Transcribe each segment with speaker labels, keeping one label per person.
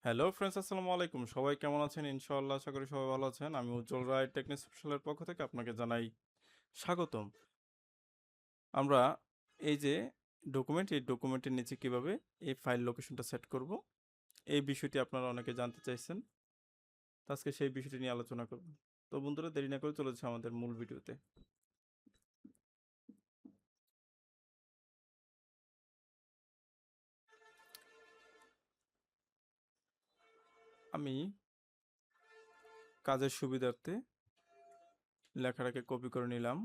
Speaker 1: Hello friends, আসসালামু আলাইকুম। সবাই কেমন আছেন? ইনশাআল্লাহ আশা করি সবাই ভালো আছেন। আমি উজ্জ্বল রায় টেকনিক স্পেশালের পক্ষ থেকে আপনাকে জানাই স্বাগতম। আমরা এই যে এই ডকুমেন্টের নিচে কিভাবে এই ফাইল লোকেশনটা সেট করব, এই বিষয়টি আপনারা অনেকে জানতে চাইছেন। তো আজকে সেই বিষয়টি নিয়ে আলোচনা করব। তো বন্ধুরা, দেরি না করে চলে যাচ্ছি আমাদের মূল ভিডিওতে। আমি কাজের সুবিধার্থে লেখাটাকে কপি করে নিলাম।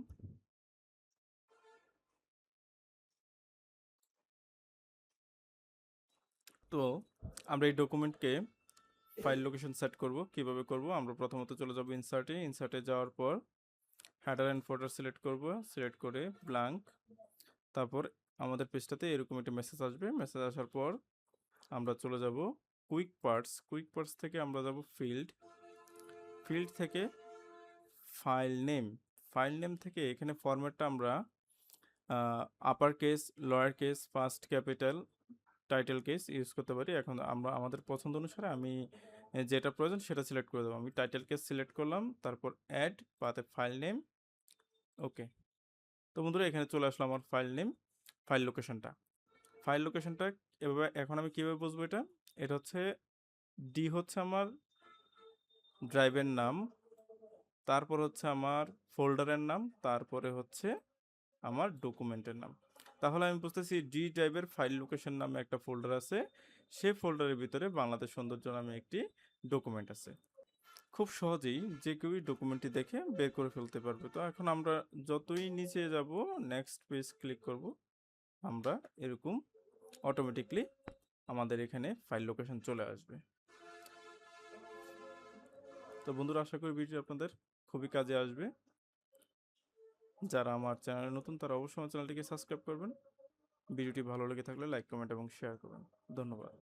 Speaker 1: তো আমরা এই ডকুমেন্টকে ফাইল লোকেশন সেট করব। কিভাবে করব? আমরা প্রথমত চলে যাব ইনসার্টে যাওয়ার পর হেডার অ্যান্ড ফোল্ডার সিলেক্ট করব। সিলেক্ট করে ব্ল্যাঙ্ক। তারপর আমাদের পেজটাতে এরকম একটা মেসেজ আসবে। মেসেজ আসার পর আমরা চলে যাব কুইক পার্টস থেকে আমরা যাব ফিল্ড থেকে ফাইল নেম থেকে এখানে ফরম্যাটটা আমরা upper case, lower case, first capital, title case use করতে পারি। এখন আমরা আমাদের পছন্দ অনুসারে আমি যেটা প্রয়োজন সেটা সিলেক্ট করে দেবো। আমি টাইটেল কেস সিলেক্ট করলাম, তারপর অ্যাড পাতে ফাইল নেম। ওকে। তো বন্ধুরা, এখানে চলে আসলো আমার ফাইল লোকেশনটা এভাবে। এখন আমি কিভাবে বুঝবো এটা? এটা হচ্ছে ডি হচ্ছে আমার ড্রাইভের নাম, তারপর হচ্ছে আমার ফোল্ডারের নাম, তারপরে হচ্ছে আমার ডকুমেন্টের নাম। তাহলে আমি বুঝতেছি ডি ড্রাইভের ফাইল লোকেশন নামে একটা ফোল্ডার আছে, সেই ফোল্ডারের ভিতরে বাংলাদেশ সৌন্দর্য নামে একটি ডকুমেন্ট আছে। খুব সহজেই যে কেউই ডকুমেন্টটি দেখে বের করে ফেলতে পারবে। তো এখন আমরা যতই নিচে যাব, নেক্সট পেজ ক্লিক করব, আমরা এরকম অটোমেটিকলি আমাদের এখানে ফাইল লোকেশন চলে আসবে। তো বন্ধুরা, আশা করি ভিডিও আপনাদের খুবই কাজে আসবে। যারা আমার চ্যানেলে নতুন তারা অবশ্যই আমার চ্যানেলটিকে সাবস্ক্রাইব করবেন। ভিডিওটি ভালো লেগে থাকলে লাইক, কমেন্ট এবং শেয়ার করবেন। ধন্যবাদ।